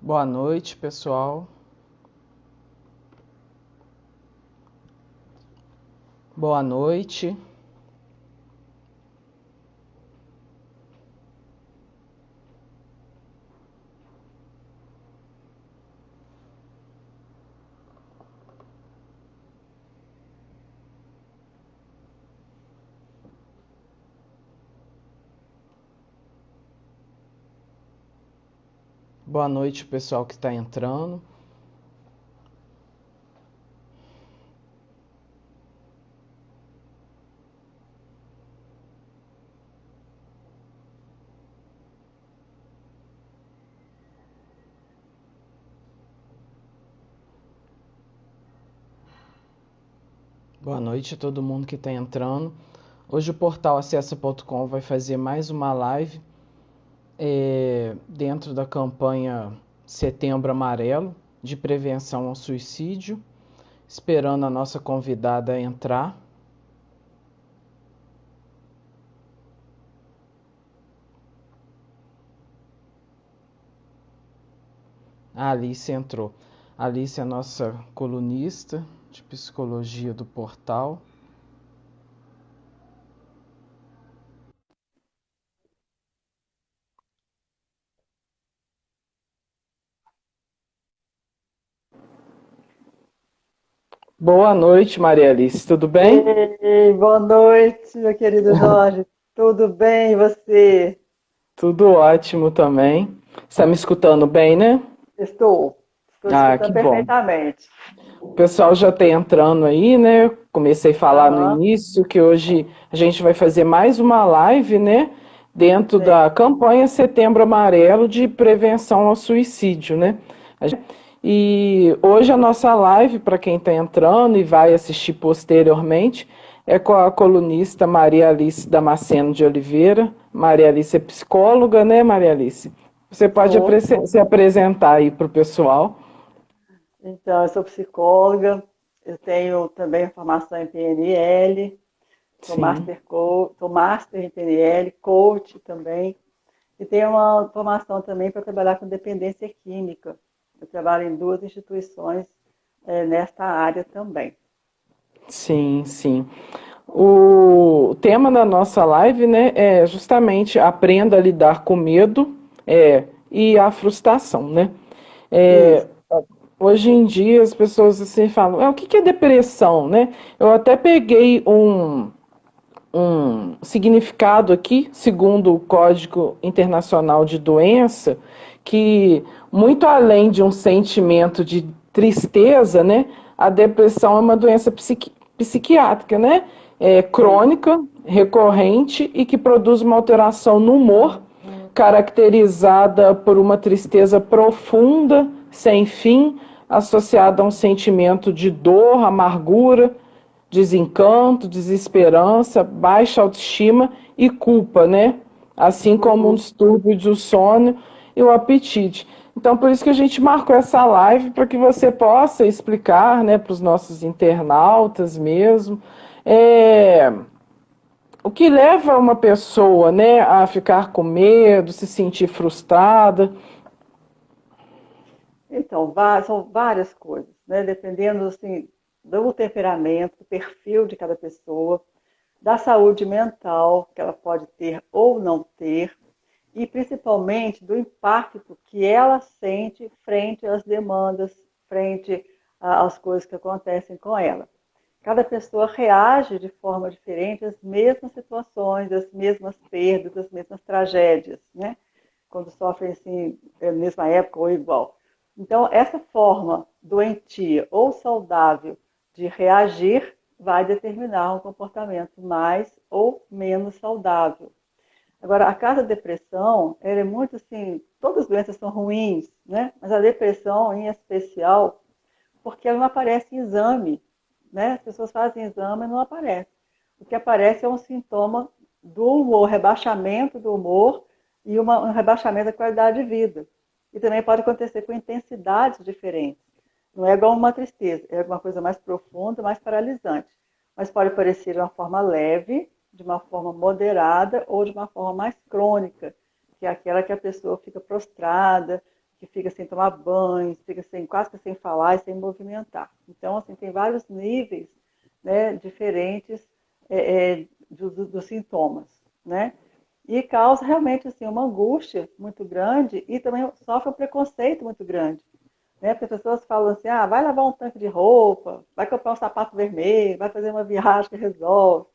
Boa noite, pessoal. Boa noite. Boa noite, pessoal que está entrando. Boa noite a todo mundo que está entrando. Hoje o portal acessa.com vai fazer mais uma live dentro da campanha Setembro Amarelo de prevenção ao suicídio, esperando a nossa convidada entrar. A Alice entrou. A Alice é a nossa colunista de psicologia do portal. Boa noite, Maria Alice, tudo bem? Ei, boa noite, meu querido Jorge. Tudo bem, e você? Tudo ótimo também. Está me escutando bem, né? Estou te Ah, que escutando bom. perfeitamente. O pessoal já está entrando aí, né? Comecei a falar no Aham, início que hoje a gente vai fazer mais uma live, né? Dentro sim. da campanha Setembro Amarelo de prevenção ao suicídio, né? E hoje a nossa live, para quem está entrando e vai assistir posteriormente, é com a colunista Maria Alice Damasceno de Oliveira. Maria Alice é psicóloga, né, Maria Alice? Você pode Sou. se apresentar aí para o pessoal. Então, eu sou psicóloga, eu tenho também formação em PNL, Sim. sou master em PNL, coach também, e tenho uma formação também para trabalhar com dependência química. Eu trabalho em duas instituições nesta área também. Sim, sim. O tema da nossa live, né, é justamente aprenda a lidar com medo, e a frustração, né? É, Isso. hoje em dia as pessoas assim falam, o que que é depressão, né? Eu até peguei um significado aqui, segundo o Código Internacional de Doença, que muito além de um sentimento de tristeza, né, a depressão é uma doença psiquiátrica, né, Sim. crônica, recorrente e que produz uma alteração no humor, caracterizada por uma tristeza profunda, sem fim, associada a um sentimento de dor, amargura, desencanto, desesperança, baixa autoestima e culpa, né? Assim como um Uhum. distúrbio do sono e o apetite. Então, por isso que a gente marcou essa live para que você possa explicar, né, para os nossos internautas mesmo, é, o que leva uma pessoa, né, a ficar com medo, se sentir frustrada. Então, são várias coisas, né? Dependendo assim, do temperamento, do perfil de cada pessoa, da saúde mental que ela pode ter ou não ter, e principalmente do impacto que ela sente frente às demandas, frente às coisas que acontecem com ela. Cada pessoa reage de forma diferente às mesmas situações, às mesmas perdas, às mesmas tragédias, né? Quando sofrem assim, na mesma época ou igual. Então, essa forma doentia ou saudável de reagir vai determinar um comportamento mais ou menos saudável. Agora, a cada depressão, ela é muito assim, todas as doenças são ruins, né? Mas a depressão, em especial, porque ela não aparece em exame, né? As pessoas fazem exame e não aparece. O que aparece é um sintoma do humor, rebaixamento do humor e um rebaixamento da qualidade de vida. E também pode acontecer com intensidades diferentes. Não é igual uma tristeza, é uma coisa mais profunda, mais paralisante. Mas pode aparecer de uma forma leve, de uma forma moderada ou de uma forma mais crônica, que é aquela que a pessoa fica prostrada, que fica sem tomar banho, fica sem, quase que sem falar e sem movimentar. Então, assim, tem vários níveis, né, diferentes dos sintomas, né? E causa realmente assim, uma angústia muito grande e também sofre um preconceito muito grande. Né? Porque as pessoas falam assim, ah, vai lavar um tanque de roupa, vai comprar um sapato vermelho, vai fazer uma viagem que resolve.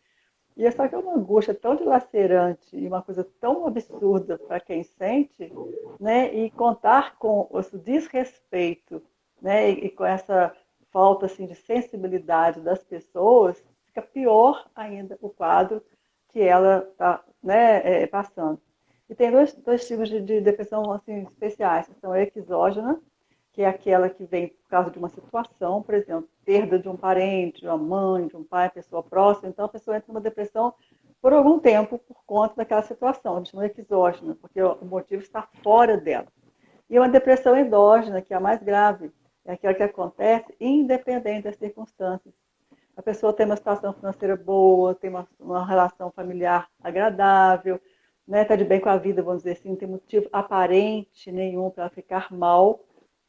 E é só que é uma angústia tão dilacerante e uma coisa tão absurda para quem sente, né? E contar com esse desrespeito, né? E com essa falta assim, de sensibilidade das pessoas, fica pior ainda o quadro que ela está, né, passando. E tem dois tipos de depressão assim, especiais, que são a exógena, que é aquela que vem por causa de uma situação, por exemplo, perda de um parente, de uma mãe, de um pai, pessoa próxima. Então, a pessoa entra numa depressão por algum tempo por conta daquela situação. A gente chama de exógena, porque o motivo está fora dela. E uma depressão endógena, que é a mais grave, é aquela que acontece independente das circunstâncias. A pessoa tem uma situação financeira boa, tem uma relação familiar agradável, né, está de bem com a vida, vamos dizer assim, não tem motivo aparente nenhum para ela ficar mal,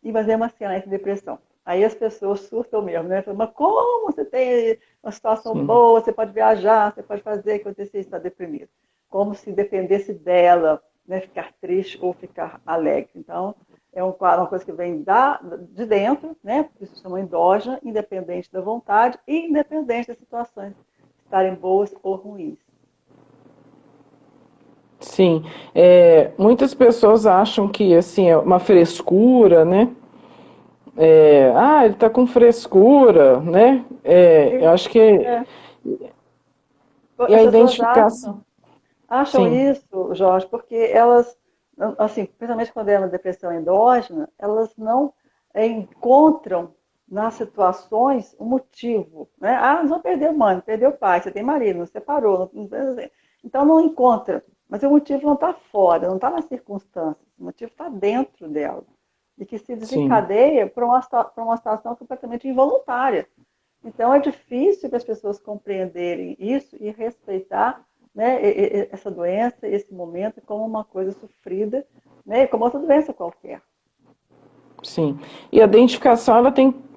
e mas mesmo assim ela entra em depressão. Aí as pessoas surtam mesmo, né? Falam, mas como você tem uma situação Sim. boa, você pode viajar, você pode fazer, acontecer e está deprimido. Como se dependesse dela, né, ficar triste ou ficar alegre. Então, é uma coisa que vem de dentro, né? Por isso se chama endógena, independente da vontade e independente das situações estarem boas ou ruins. Sim, muitas pessoas acham que assim é uma frescura, né? Ele tá com frescura, né? Eu E, acho que é, e as a pessoas identificação, acham sim, isso, Jorge, porque elas, assim, principalmente quando é uma depressão endógena, elas não encontram nas situações um motivo, né? Ah, não perdeu mãe, perdeu pai, você tem marido, não separou, então não encontra. Mas o motivo não está fora, não está nas circunstâncias, o motivo está dentro dela. E que se sim, desencadeia por uma situação completamente involuntária. Então é difícil para as pessoas compreenderem isso e respeitar, né, essa doença, esse momento como uma coisa sofrida, né, como outra doença qualquer. sim. E a identificação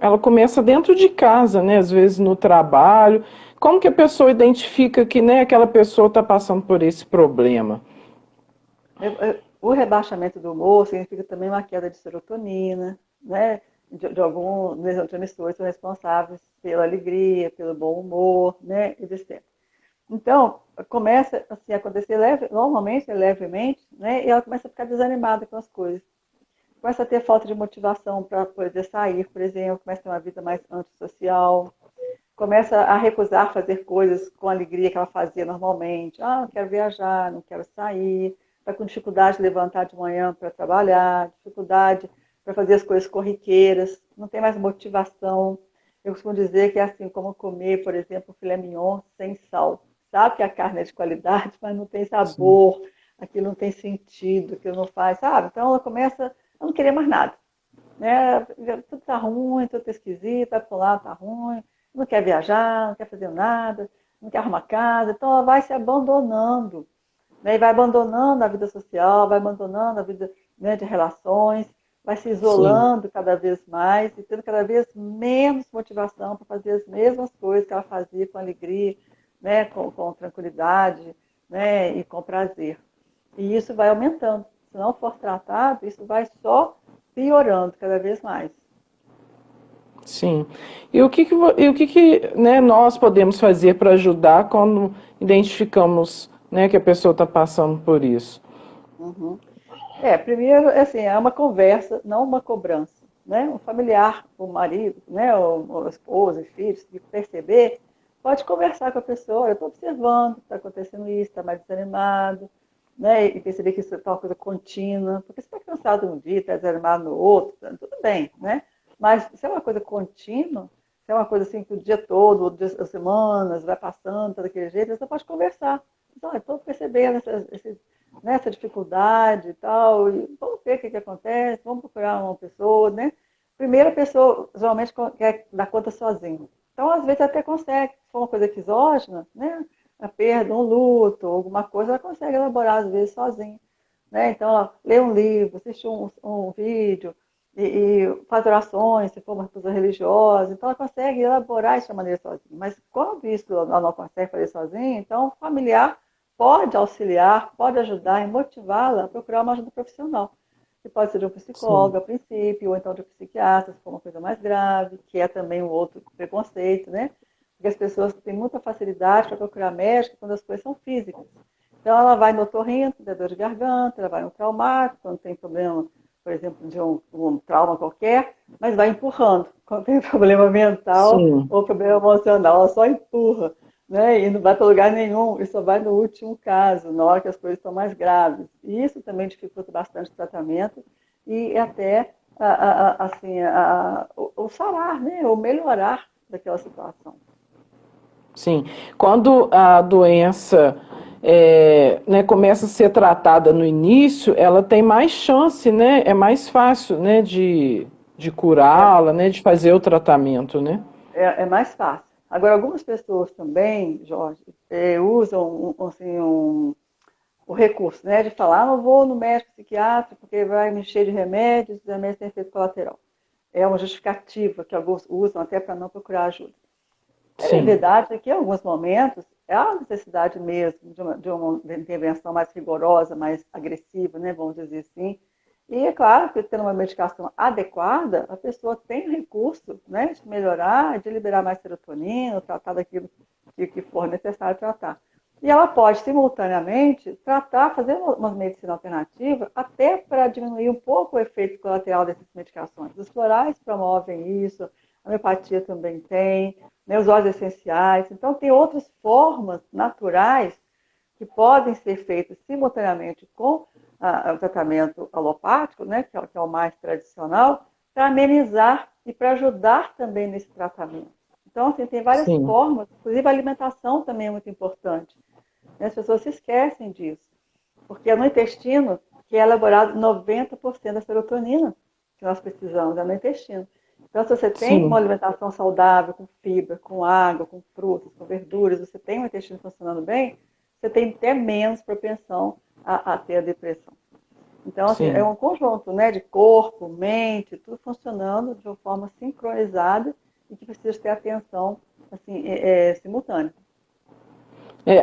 ela começa dentro de casa, né? Às vezes no trabalho. Como que a pessoa identifica que né, aquela pessoa está passando por esse problema? O rebaixamento do humor significa também uma queda de serotonina, né, de alguns neurotransmissores são responsáveis pela alegria, pelo bom humor, né, etc. Então, começa assim, a acontecer normalmente, levemente, né, e ela começa a ficar desanimada com as coisas. Começa a ter falta de motivação para poder sair, por exemplo, começa a ter uma vida mais antissocial, começa a recusar fazer coisas com a alegria que ela fazia normalmente. Ah, não quero viajar, não quero sair, está com dificuldade de levantar de manhã para trabalhar, dificuldade para fazer as coisas corriqueiras, não tem mais motivação. Eu costumo dizer que é assim como comer, por exemplo, filé mignon sem sal. Sabe que a carne é de qualidade, mas não tem Sim, sabor, aquilo não tem sentido, aquilo não faz, sabe? Então ela começa a não querer mais nada, né? Tudo tá ruim, tudo tá esquisito, vai pro lado, tá ruim, não quer viajar, não quer fazer nada, não quer arrumar casa, então ela vai se abandonando, né? E vai abandonando a vida social, vai abandonando a vida, né, de relações, vai se sim, isolando cada vez mais e tendo cada vez menos motivação para fazer as mesmas coisas que ela fazia com alegria, né, com tranquilidade, né, e com prazer. E isso vai aumentando. Se não for tratado, isso vai só piorando cada vez mais. sim. E o que, né, nós podemos fazer para ajudar quando identificamos né, que a pessoa está passando por isso? Uhum. Primeiro, assim, é uma conversa, não uma cobrança, né? Um familiar, o marido, né, ou a esposa e filhos, que perceber, pode conversar com a pessoa, eu estou observando, está acontecendo isso, está mais desanimado, né? E perceber que isso é uma coisa contínua, porque você está cansado um dia, está desanimado no outro, tudo bem, né? Mas se é uma coisa contínua, se é uma coisa assim que o dia todo, as semanas, vai passando, tá daquele jeito, você pode conversar. Então, eu estou percebendo nessa dificuldade e tal, e vamos ver o que, que acontece, vamos procurar uma pessoa, né? Primeiro a pessoa geralmente quer dar conta sozinha. Então, às vezes, até consegue, se for uma coisa exógena, né? A perda, um luto, alguma coisa, ela consegue elaborar, às vezes, sozinha. né? Então, ela lê um livro, assiste um vídeo e faz orações, se for uma pessoa religiosa. Então, ela consegue elaborar isso de maneira sozinha. Mas quando isso ela não consegue fazer sozinha, então o familiar pode auxiliar, pode ajudar e motivá-la a procurar uma ajuda profissional. Que pode ser de um Sim, psicólogo a princípio, ou então de um psiquiatra, se for uma coisa mais grave, que é também um outro preconceito, né? Porque as pessoas têm muita facilidade para procurar médico quando as coisas são físicas. Então, ela vai no otorrino, da dor de garganta, ela vai no traumático, quando tem problema, por exemplo, de um trauma qualquer, mas vai empurrando. Quando tem problema mental sim, ou problema emocional, ela só empurra, né? E não vai para lugar nenhum, e só vai no último caso, na hora que as coisas estão mais graves. E isso também dificulta bastante o tratamento e até assim, o sarar, né? O melhorar daquela situação. sim. Quando a doença né, começa a ser tratada no início, ela tem mais chance, né? É mais fácil, né, de É, curá-la, né, de fazer o tratamento, né? é mais fácil. Agora, algumas pessoas também, Jorge, usam assim, o recurso, né, de falar, não vou no médico psiquiatra porque vai me encher de remédios, os remédios têm efeito colateral. É uma justificativa que alguns usam até para não procurar ajuda. É Sim, verdade que em alguns momentos é a necessidade mesmo de uma intervenção mais rigorosa, mais agressiva, né, vamos dizer assim. E é claro que tendo uma medicação adequada, a pessoa tem recurso, né, de melhorar, de liberar mais serotonina, tratar daquilo que for necessário tratar. E ela pode, simultaneamente, tratar, fazer uma medicina alternativa, até para diminuir um pouco o efeito colateral dessas medicações. Os florais promovem isso, a homeopatia também tem, né, os óleos essenciais. Então, tem outras formas naturais que podem ser feitas simultaneamente com o tratamento alopático, né, que é o mais tradicional, para amenizar e para ajudar também nesse tratamento. Então, assim, tem várias sim, formas, inclusive a alimentação também é muito importante. As pessoas se esquecem disso, porque é no intestino que é elaborado 90% da serotonina que nós precisamos, é no intestino. Então, se você tem uma sim. alimentação saudável, com fibra, com água, com frutas, com verduras, você tem o intestino funcionando bem, você tem até menos propensão a ter a depressão. Então, assim, é Sim. um conjunto, né, de corpo, mente, tudo funcionando de uma forma sincronizada e que precisa ter atenção, assim, simultânea.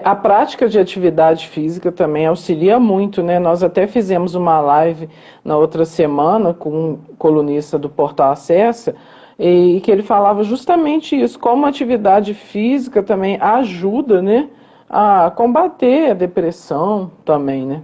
A prática de atividade física também auxilia muito, né? Nós até fizemos uma live na outra semana com um colunista do Portal Acessa e que ele falava justamente isso, como a atividade física também ajuda, né, a combater a depressão também, né?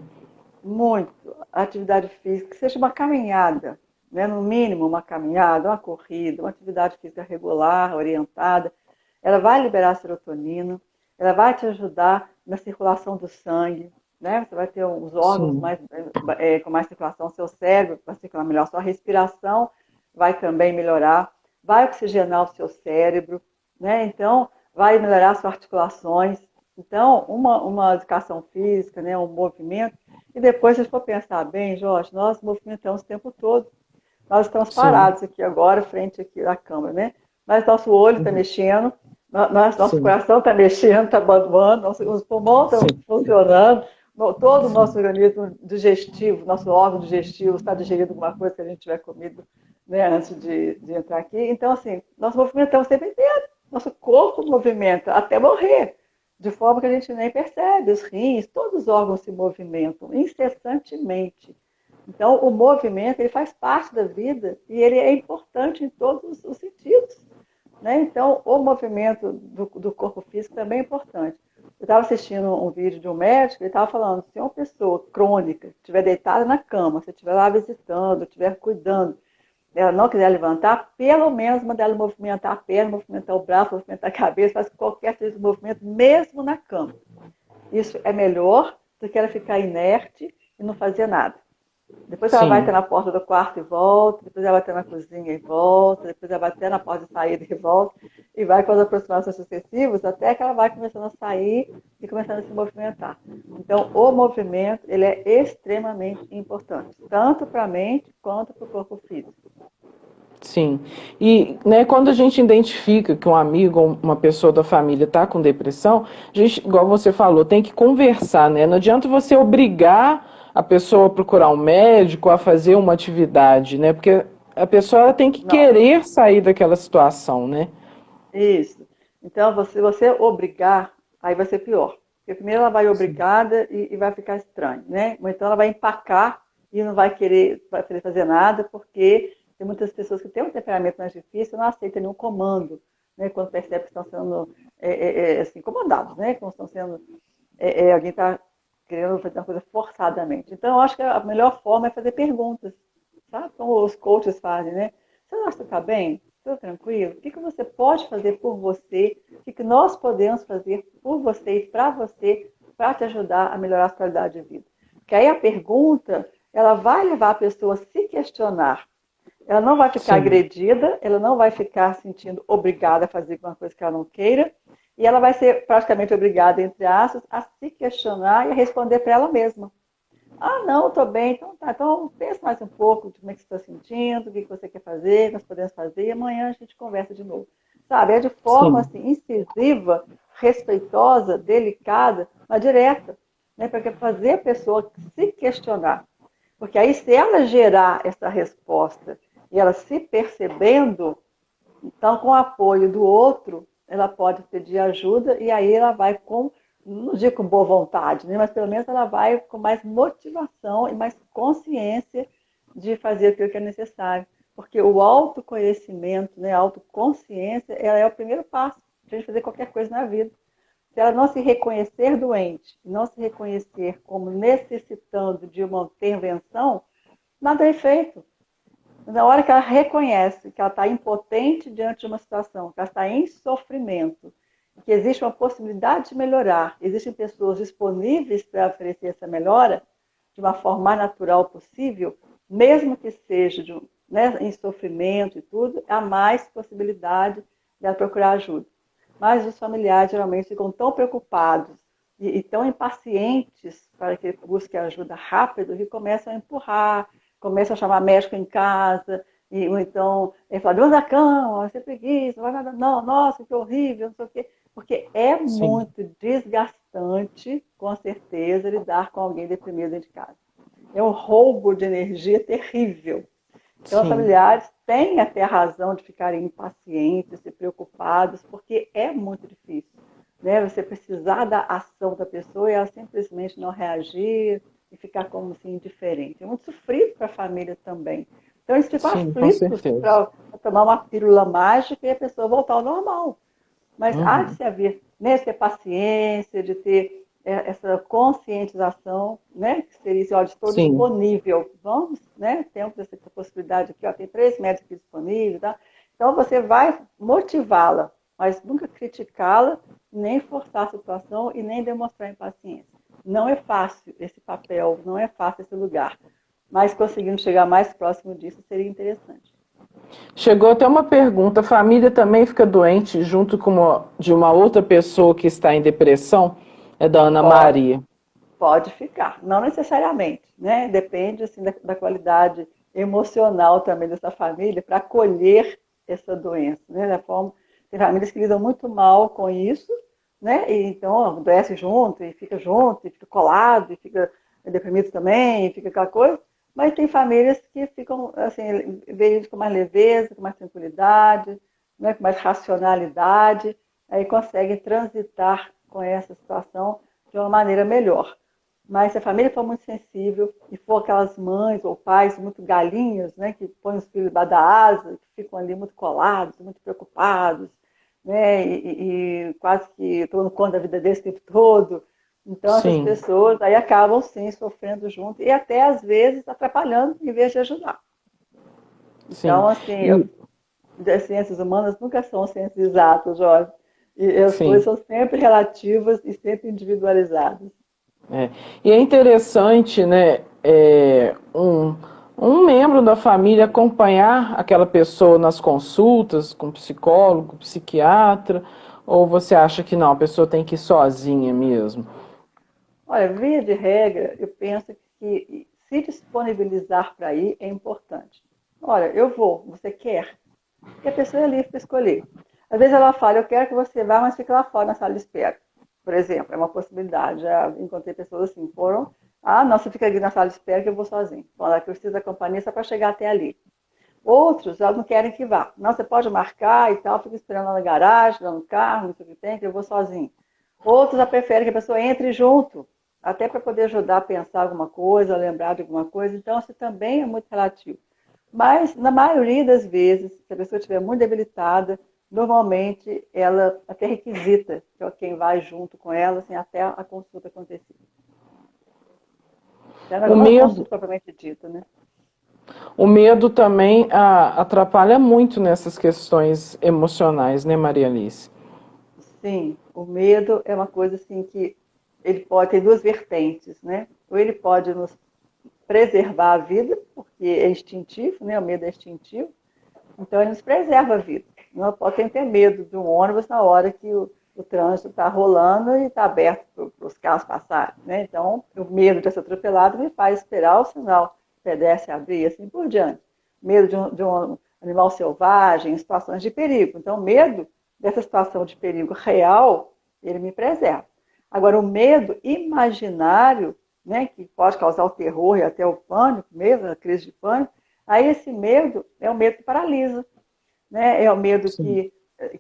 Muito. A atividade física, que seja uma caminhada, né? No mínimo uma caminhada, uma corrida, uma atividade física regular, orientada, ela vai liberar serotonina, ela vai te ajudar na circulação do sangue, né? Você vai ter os órgãos Sim, com mais circulação, seu cérebro vai circular melhor, sua respiração vai também melhorar, vai oxigenar o seu cérebro, né? Então, vai melhorar suas articulações. Então, uma educação física, né? Um movimento, e depois, se a gente for pensar bem, Jorge, nós movimentamos o tempo todo. Nós estamos sim, parados aqui agora, frente aqui à câmera, né? Mas nosso olho está uhum, mexendo, nosso sim, coração está mexendo, está bombando, os pulmões estão sim, funcionando, todo o sim, nosso organismo digestivo, nosso órgão digestivo está digerindo alguma coisa que a gente tiver comido, né, antes de entrar aqui. Então, assim, nós movimentamos o tempo inteiro. Nosso corpo movimenta até morrer, de forma que a gente nem percebe. Os rins, todos os órgãos se movimentam incessantemente. Então, o movimento ele faz parte da vida e ele é importante em todos os sentidos. Né? Então, o movimento do corpo físico também é importante. Eu estava assistindo um vídeo de um médico, ele estava falando, se uma pessoa crônica estiver deitada na cama, se estiver lá visitando, estiver cuidando, ela não quiser levantar, pelo menos manda ela movimentar a perna, movimentar o braço, movimentar a cabeça, faz qualquer tipo de movimento, mesmo na cama. Isso é melhor do que ela ficar inerte e não fazer nada. Depois ela vai até sim. na porta do quarto e volta, depois ela vai até na cozinha e volta, depois ela vai até na porta de saída e volta, e vai com as aproximações sucessivas até que ela vai começando a sair e começando a se movimentar. Então, o movimento ele é extremamente importante, tanto para a mente quanto para o corpo físico. Sim. E né, quando a gente identifica que um amigo ou uma pessoa da família está com depressão, a gente, igual você falou, tem que conversar, né? Não adianta você obrigar a pessoa procurar um médico, a fazer uma atividade, né? Porque a pessoa ela tem que Não. querer sair daquela situação, né? Isso. Então, você obrigar, aí vai ser pior. Porque primeiro ela vai Sim, obrigada e vai ficar estranho, né? Ou então ela vai empacar e não vai querer fazer nada, porque tem muitas pessoas que têm um temperamento mais difícil, não aceitam nenhum comando, né? Quando percebe que estão sendo assim, comandados, né? Quando estão sendo, alguém está querendo fazer uma coisa forçadamente. Então, eu acho que a melhor forma é fazer perguntas, sabe? Como os coaches fazem, né? Você acha que está bem? Tudo tranquilo? O que você pode fazer por você? O que nós podemos fazer por você e para te ajudar a melhorar a sua qualidade de vida? Porque aí a pergunta, ela vai levar a pessoa a se questionar. Ela não vai ficar sim, agredida, ela não vai ficar sentindo obrigada a fazer uma coisa que ela não queira, e ela vai ser praticamente obrigada, entre aspas, a se questionar e a responder para ela mesma. Ah, não, estou bem, então tá. Então pensa mais um pouco de como é que você está sentindo, o que você quer fazer, nós podemos fazer, e amanhã a gente conversa de novo. Sabe, é de forma sim, assim, incisiva, respeitosa, delicada, mas direta, né? Para fazer a pessoa se questionar. Porque aí, se ela gerar essa resposta e ela se percebendo, então, com o apoio do outro, ela pode pedir ajuda e aí ela vai com, não digo com boa vontade, né? Mas pelo menos ela vai com mais motivação e mais consciência de fazer aquilo que é necessário. Porque o autoconhecimento, né, a autoconsciência, ela é o primeiro passo para a gente fazer qualquer coisa na vida. Se ela não se reconhecer doente, não se reconhecer como necessitando de uma intervenção, nada é feito. Na hora que ela reconhece que ela está impotente diante de uma situação, que ela está em sofrimento, que existe uma possibilidade de melhorar, existem pessoas disponíveis para oferecer essa melhora de uma forma mais natural possível, mesmo que seja né, em sofrimento e tudo, há mais possibilidade de ela procurar ajuda. Mas os familiares geralmente ficam tão preocupados e tão impacientes para que busque ajuda rápido que começam a empurrar, começam a chamar médico em casa, ou então falar, levanta da cama, vai ser preguiça, vai nada, não, nossa, que horrível, não sei o quê. Porque é sim, muito desgastante, com certeza, lidar com alguém deprimido dentro de casa. É um roubo de energia terrível. Então, os sim, familiares têm até a razão de ficarem impacientes e preocupados, porque é muito difícil, né? Você precisar da ação da pessoa e ela simplesmente não reagir e ficar como assim, indiferente. É muito sofrido para a família também. Então, eles ficam sim, com aflitos certeza. para tomar uma pílula mágica e a pessoa voltar ao normal. Mas há de Uhum. se haver, né, de ter paciência, de ter essa conscientização, né, que seria assim, ó, estou Sim, disponível, vamos, né, temos essa possibilidade aqui, ó, tem 3 médicos aqui disponíveis, tá? Então você vai motivá-la, mas nunca criticá-la, nem forçar a situação e nem demonstrar impaciência. Não é fácil esse papel, não é fácil esse lugar, mas conseguindo chegar mais próximo disso seria interessante. chegou até uma pergunta: a família também fica doente junto com de uma outra pessoa que está em depressão? É da Ana Pode. Maria. Pode ficar, não necessariamente, né? Depende assim, da qualidade emocional também dessa família para acolher essa doença, né? Da forma, tem famílias que lidam muito mal com isso, né? E então adoece junto, e fica colado, e fica deprimido também, e fica aquela coisa. Mas tem famílias que ficam assim, veem isso com mais leveza, com mais tranquilidade, né? Com mais racionalidade, aí conseguem transitar com essa situação de uma maneira melhor. Mas se a família for muito sensível e for aquelas mães ou pais muito galinhos, né, que põem os filhos debaixo da asa, que ficam ali muito colados, muito preocupados, né, e quase que tomando conta da vida deles o tempo todo. Então, essas Sim, pessoas aí acabam, sim, sofrendo junto e até, às vezes, atrapalhando em vez de ajudar. sim. Então, assim, E, as ciências humanas nunca são ciências exatas, Jorge. E as coisas sim. são sempre relativas e sempre individualizadas. É. E é interessante, né, um membro da família acompanhar aquela pessoa nas consultas com psicólogo, psiquiatra, ou você acha que não, a pessoa tem que ir sozinha mesmo? Olha, via de regra, eu penso que se disponibilizar para ir é importante. Olha, eu vou, você quer? E a pessoa é livre para escolher. Às vezes ela fala, eu quero que você vá, mas fique lá fora na sala de espera. Por exemplo, é uma possibilidade. Já encontrei pessoas assim, foram, Ah, não, você fica ali na sala de espera que eu vou sozinho. Fala que eu preciso da companhia só para chegar até ali. Outros já não querem que vá. Não, você pode marcar e tal, fica esperando lá na garagem, lá no carro, não sei o que tem, que eu vou sozinho. Outros já preferem que a pessoa entre junto, até para poder ajudar a pensar alguma coisa, a lembrar de alguma coisa. Então, isso também é muito relativo. Mas, na maioria das vezes, se a pessoa estiver muito debilitada, normalmente ela até requisita que quem vai junto com ela, assim, até a consulta acontecer. O Não a medo, consulta propriamente dita, né? o medo também atrapalha muito nessas questões emocionais, né, Maria Alice? Sim, o medo é uma coisa assim que ele pode ter duas vertentes, né? Ou ele pode nos preservar a vida, porque é instintivo, né? O medo é instintivo, então ele nos preserva a vida. Não pode ter medo de um ônibus na hora que o trânsito está rolando e está aberto para os carros passarem, né? Então, o medo de ser atropelado me faz esperar o sinal pedestre abrir e assim por diante. Medo de um animal selvagem, em situações de perigo. Então, medo dessa situação de perigo real, ele me preserva. Agora, o medo imaginário, né, que pode causar o terror e até o pânico mesmo, a crise de pânico, aí esse medo é o medo que paralisa, né? É o medo Sim.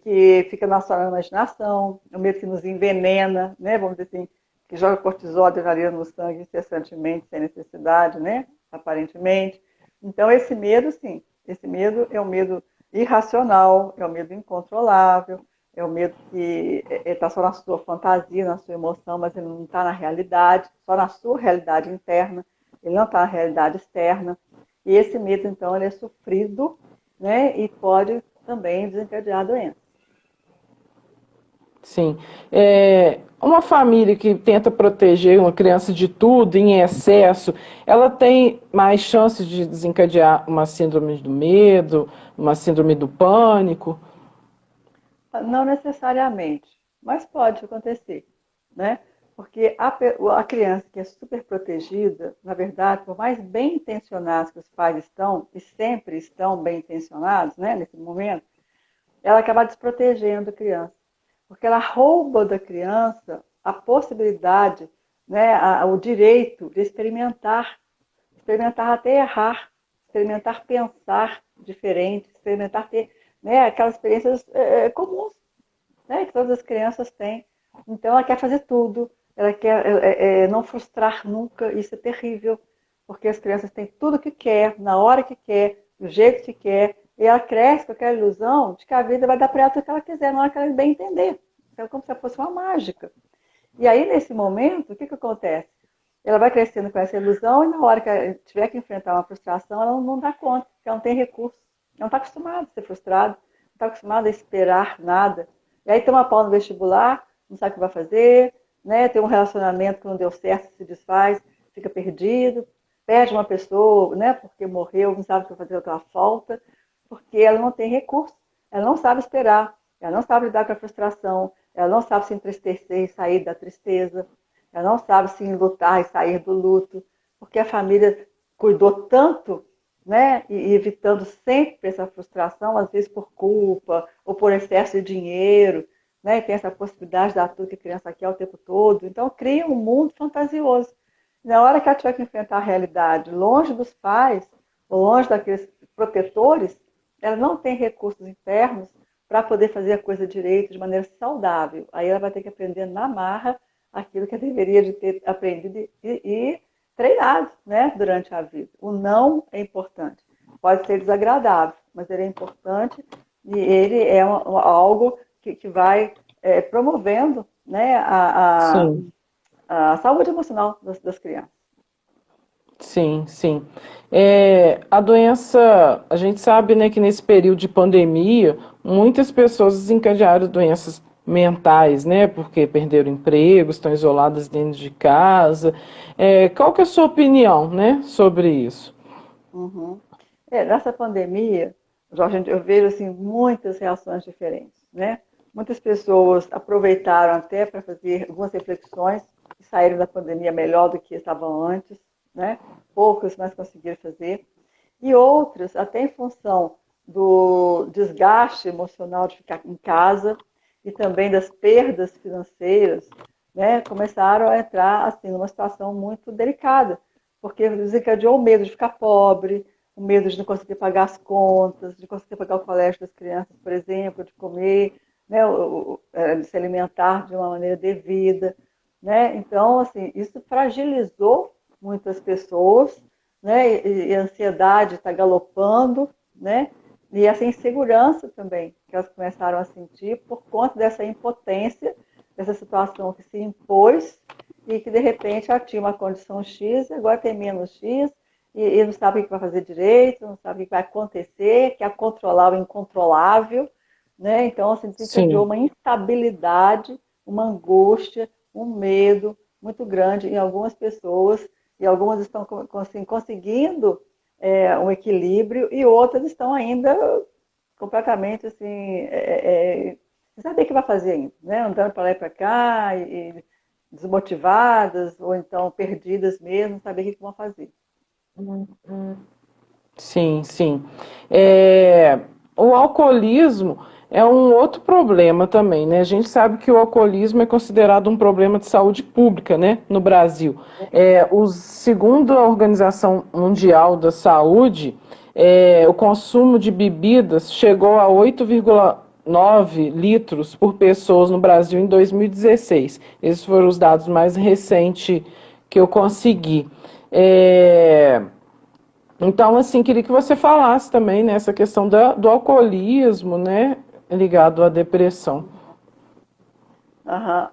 que fica na sua imaginação, é o medo que nos envenena, né? Vamos dizer assim, que joga cortisol, adrenalina no sangue incessantemente, sem necessidade, né? Aparentemente. Então, esse medo, sim, esse medo é um medo irracional, é um medo incontrolável, é o medo que está só na sua fantasia, na sua emoção, mas ele não está na realidade, só na sua realidade interna, ele não está na realidade externa. E esse medo, então, ele é sofrido, né? E pode também desencadear a doença. Sim. Uma família que tenta proteger uma criança de tudo em excesso, ela tem mais chances de desencadear uma síndrome do medo, uma síndrome do pânico? Não necessariamente, mas pode acontecer, né? Porque a criança que é super protegida, na verdade, por mais bem intencionados que os pais estão, e sempre estão bem intencionados, né, nesse momento, ela acaba desprotegendo a criança, porque ela rouba da criança a possibilidade, né, o direito de experimentar até errar, experimentar pensar diferente, experimentar ter, né, aquelas experiências comuns, né, que todas as crianças têm. Então ela quer fazer tudo, ela quer não frustrar nunca, isso é terrível, porque as crianças têm tudo que quer, na hora que quer, do jeito que quer, e ela cresce com aquela ilusão de que a vida vai dar para ela tudo que ela quiser, na hora que ela bem entender. Então, é como se fosse uma mágica. E aí, nesse momento, o que acontece? Ela vai crescendo com essa ilusão e na hora que ela tiver que enfrentar uma frustração, ela não dá conta, porque ela não tem recurso. Ela não está acostumada a ser frustrada, não está acostumada a esperar nada. E aí toma pau no vestibular, não sabe o que vai fazer, né? Tem um relacionamento que não deu certo, se desfaz, fica perdido, perde uma pessoa, né? Porque morreu, não sabe o que vai fazer com aquela falta, porque ela não tem recurso, ela não sabe esperar, ela não sabe lidar com a frustração, ela não sabe se entristecer e sair da tristeza, ela não sabe se lutar e sair do luto, porque a família cuidou tanto, né? E evitando sempre essa frustração, às vezes por culpa ou por excesso de dinheiro, né? E tem essa possibilidade de dar tudo que a criança quer o tempo todo. Então cria um mundo fantasioso. Na hora que ela tiver que enfrentar a realidade, longe dos pais, ou longe daqueles protetores, ela não tem recursos internos para poder fazer a coisa direito de maneira saudável. Aí ela vai ter que aprender na marra aquilo que deveria de ter aprendido e treinado, né, durante a vida. O não é importante. Pode ser desagradável, mas ele é importante e ele é algo que vai promovendo, né, Sim, a saúde emocional das crianças. sim, sim. A doença, a gente sabe, né, que nesse período de pandemia, muitas pessoas desencadearam doenças mentais, né, porque perderam emprego, estão isoladas dentro de casa. Qual que é a sua opinião, né, sobre isso? Uhum. Nessa pandemia, Jorge, eu vejo assim, muitas reações diferentes, né? Muitas pessoas aproveitaram até para fazer algumas reflexões e saíram da pandemia melhor do que estavam antes, né? Poucas mas conseguiram fazer. E outras, até em função do desgaste emocional de ficar em casa e também das perdas financeiras, né, começaram a entrar assim numa situação muito delicada, porque desencadeou o medo de ficar pobre, o medo de não conseguir pagar as contas, de conseguir pagar o colégio das crianças, por exemplo, de comer, né, de se alimentar de uma maneira devida, né? Então, assim, isso fragilizou muitas pessoas, né? E a ansiedade está galopando, né? E essa insegurança também que elas começaram a sentir por conta dessa impotência, dessa situação que se impôs e que de repente ela tinha uma condição X, agora tem menos X, e não sabe o que vai fazer direito, não sabe o que vai acontecer, quer controlar o incontrolável, né? Então, assim, desencadeou Sim. uma instabilidade, uma angústia, um medo muito grande em algumas pessoas, e algumas estão assim, conseguindo um equilíbrio, e outras estão ainda completamente assim, sem saber o que vai fazer ainda, né? Andando para lá e para cá, e desmotivadas, ou então perdidas mesmo, não saber o que vão fazer. Sim, sim. É, o alcoolismo é um outro problema também, né? A gente sabe que o alcoolismo é considerado um problema de saúde pública, né, no Brasil. Segundo a Organização Mundial da Saúde, o consumo de bebidas chegou a 8,9 litros por pessoa no Brasil em 2016. Esses foram os dados mais recentes que eu consegui. É, então, assim, queria que você falasse também nessa questão do alcoolismo, né, ligado à depressão. Aham.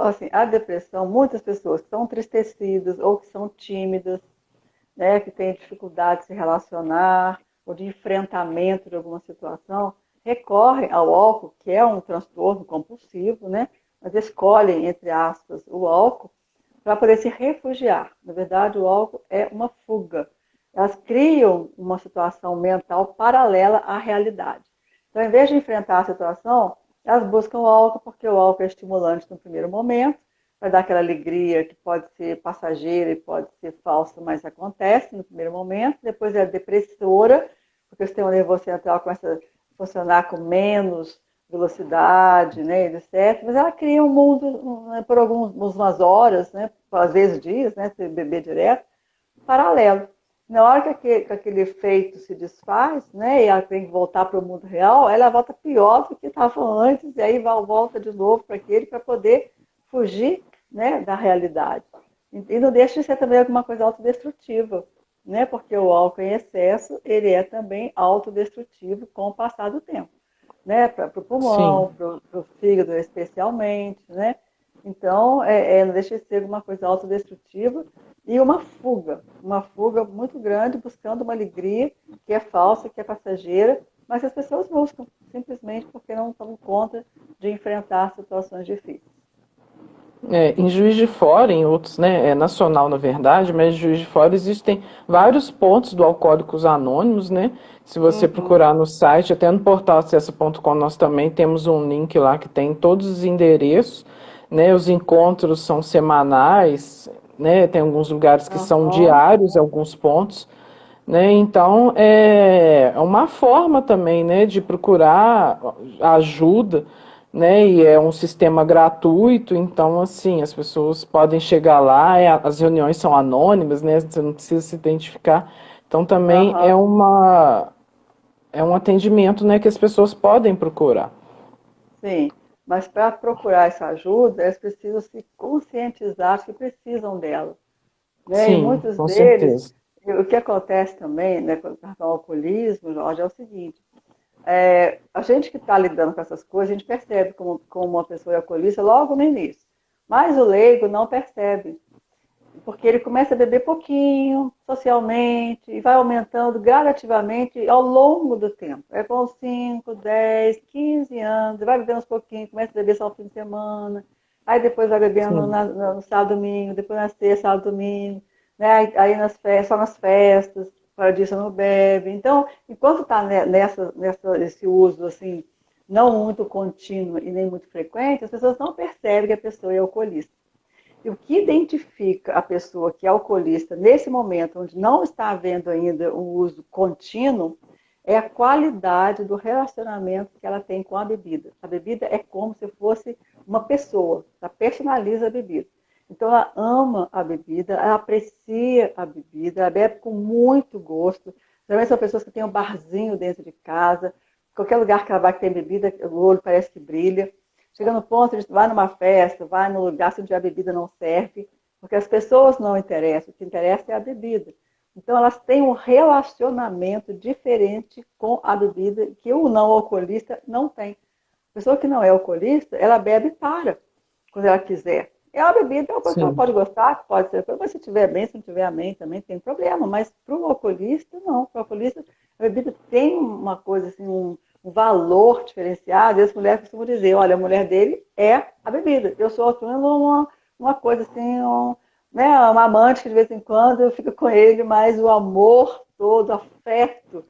Assim, a depressão, muitas pessoas que estão entristecidas ou que são tímidas, né, que têm dificuldade de se relacionar ou de enfrentamento de alguma situação, recorrem ao álcool, que é um transtorno compulsivo, né, mas escolhem, entre aspas, o álcool para poder se refugiar. Na verdade, o álcool é uma fuga. Elas criam uma situação mental paralela à realidade. Então, em vez de enfrentar a situação, elas buscam o álcool porque o álcool é estimulante no primeiro momento, vai dar aquela alegria que pode ser passageira e pode ser falsa, mas acontece no primeiro momento. Depois é depressora, porque o sistema nervoso central começa a funcionar com menos velocidade, né, etc. Mas ela cria um mundo, né, por algumas horas, né, às vezes dias, né, se beber direto, paralelo. Na hora que aquele efeito se desfaz, né, e ela tem que voltar para o mundo real, ela volta pior do que estava antes, e aí volta de novo para aquele para poder fugir, né, da realidade. E não deixa de ser também alguma coisa autodestrutiva, né, porque o álcool em excesso, ele é também autodestrutivo com o passar do tempo, né, para o Sim, pulmão, para o fígado especialmente, né. Então, não deixa de ser alguma coisa autodestrutiva e uma fuga muito grande, buscando uma alegria que é falsa, que é passageira, mas as pessoas buscam, simplesmente porque não estão conta de enfrentar situações difíceis. em Juiz de Fora, em outros, né, é nacional na verdade, mas em Juiz de Fora existem vários pontos do Alcoólicos Anônimos, né? Se você Uhum. procurar no site, até no portal acessa.com, nós também temos um link lá que tem todos os endereços, né? Os encontros são semanais, né? Tem alguns lugares que são Uhum. diários, alguns pontos, né? Então é uma forma também, né, de procurar ajuda, né? E é um sistema gratuito, então assim as pessoas podem chegar lá, as reuniões são anônimas, né? Você não precisa se identificar. Então também Uhum. é um atendimento, né, que as pessoas podem procurar. Sim, mas para procurar essa ajuda, eles precisam se conscientizar que precisam dela, né? E Sim, muitos com deles, certeza. o que acontece também, né, com o alcoolismo, Jorge, é o seguinte: a gente que está lidando com essas coisas, a gente percebe como uma pessoa é alcoolista logo no início, mas o leigo não percebe, porque ele começa a beber pouquinho, socialmente, e vai aumentando gradativamente ao longo do tempo. É com 5, 10, 15 anos, vai bebendo uns pouquinhos, começa a beber só no fim de semana, aí depois vai bebendo Sim, no sábado, domingo, depois na sexta, sábado, domingo, né? Aí só nas festas, fora disso não bebe. Então, enquanto está nesse uso assim, não muito contínuo e nem muito frequente, as pessoas não percebem que a pessoa é alcoolista. E o que identifica a pessoa que é alcoolista nesse momento, onde não está havendo ainda um uso contínuo, é a qualidade do relacionamento que ela tem com a bebida. A bebida é como se fosse uma pessoa, ela personaliza a bebida. Então ela ama a bebida, ela aprecia a bebida, ela bebe com muito gosto. Geralmente são pessoas que têm um barzinho dentro de casa, qualquer lugar que ela vai que tem bebida, o olho parece que brilha. Chega no ponto de vai numa festa, vai no lugar, se não tiver bebida não serve, porque as pessoas não interessam, o que interessa é a bebida. Então elas têm um relacionamento diferente com a bebida que o não alcoolista não tem. A pessoa que não é alcoolista, ela bebe para quando ela quiser. É uma bebida, é uma coisa que ela Sim. pode gostar, pode ser, mas se tiver bem, se não tiver bem, também tem problema. Mas para o alcoolista, não. Para o alcoolista, a bebida tem uma coisa assim, um valor diferenciado. E as mulheres costumam dizer, olha, a mulher dele é a bebida. Eu sou uma coisa assim, né, uma amante que de vez em quando eu fico com ele, mas o amor todo, o afeto,